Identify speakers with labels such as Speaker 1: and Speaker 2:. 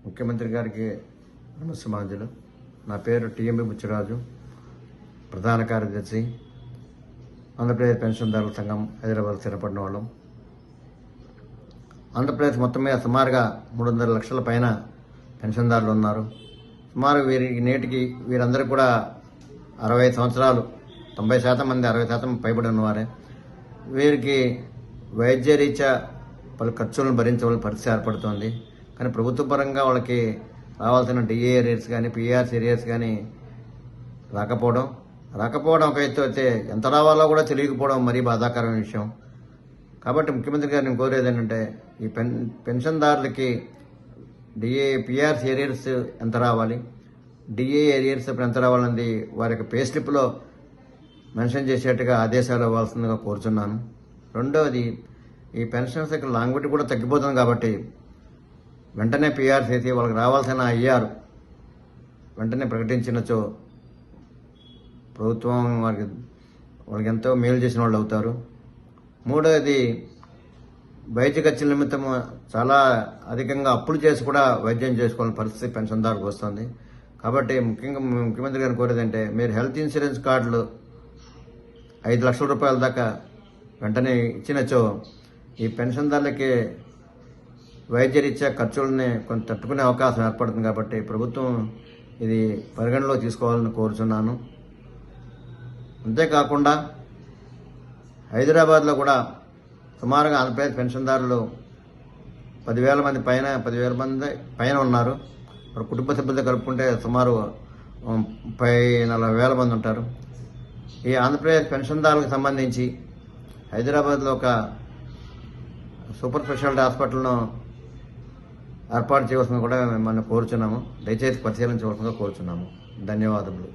Speaker 1: ముఖ్యమంత్రి గారికి నమస్సమాంజలు. నా పేరు టిఎంబి బుచ్చిరాజు, ప్రధాన కార్యదర్శి, ఆంధ్రప్రదేశ్ పెన్షన్దారుల సంఘం, హైదరాబాద్ స్థిరపడిన వాళ్ళం. ఆంధ్రప్రదేశ్ మొత్తం మీద సుమారుగా 300 లక్షల పైన పెన్షన్దారులు ఉన్నారు. సుమారు నేటికి వీరందరూ కూడా 65 సంవత్సరాలు, 90% మంది 60% పైబడి ఉన్నవారే. వీరికి వైద్య రీత్యా పలు ఖర్చులను భరించవలసిన పరిస్థితి ఏర్పడుతోంది. కానీ ప్రభుత్వ పరంగా వాళ్ళకి రావాల్సిన డిఏ ఏరియర్స్ కానీ, పిఆర్సీ ఏరియర్స్ కానీ రాకపోవడం ఒక ఎత్తు అయితే, ఎంత రావాలో కూడా తెలియకపోవడం మరీ బాధాకరమైన విషయం. కాబట్టి ముఖ్యమంత్రి గారిని కోరేది ఏంటంటే, ఈ పెన్షన్దారులకి పిఆర్సీ ఏరియర్స్ ఎంత రావాలి, డిఏ ఏరియర్స్ ఎంత రావాలన్నది వారి యొక్క పే స్లిప్లో మెన్షన్ చేసేట్టుగా ఆదేశాలు ఇవ్వాల్సిందిగా కోరుచున్నాను. రెండవది, ఈ పెన్షన్స్ యొక్క లాంగ్విటీ కూడా తగ్గిపోతుంది కాబట్టి వెంటనే పిఆర్సీ చేసి వాళ్ళకి రావాల్సిన ఐఆర్ వెంటనే ప్రకటించినచో ప్రభుత్వం వాళ్ళకి ఎంతో మేలు చేసిన వాళ్ళు అవుతారు. మూడవది, వైద్య ఖర్చుల నిమిత్తం చాలా అధికంగా అప్పులు చేసి కూడా వైద్యం చేసుకోవాలని పరిస్థితి పెన్షన్దారులకు వస్తుంది. కాబట్టి ముఖ్యమంత్రి గారిని కోరేదంటే, మీరు హెల్త్ ఇన్సూరెన్స్ కార్డులు 5 లక్షల రూపాయల దాకా వెంటనే ఇచ్చినచో ఈ పెన్షన్దారులకి వైద్య రీత్యా ఖర్చులని కొంత తట్టుకునే అవకాశం ఏర్పడుతుంది. కాబట్టి ప్రభుత్వం ఇది పరిగణలో తీసుకోవాలని కోరుచున్నాను. అంతేకాకుండా హైదరాబాద్లో కూడా సుమారుగా ఆంధ్రప్రదేశ్ పెన్షన్దారులు 10,000 మంది పైన ఉన్నారు. కుటుంబ సభ్యులతో కలుపుకుంటే సుమారు 30,000-40,000 మంది ఉంటారు. ఈ ఆంధ్రప్రదేశ్ పెన్షన్దారులకు సంబంధించి హైదరాబాద్లో ఒక సూపర్ స్పెషాలిటీ హాస్పిటల్ను ఏర్పాటు చేయవలసింది కూడా మిమ్మల్ని కోరుచున్నాము. దయచేసి పరిశీలించవలసిందిగా కోరుచున్నాము. ధన్యవాదములు.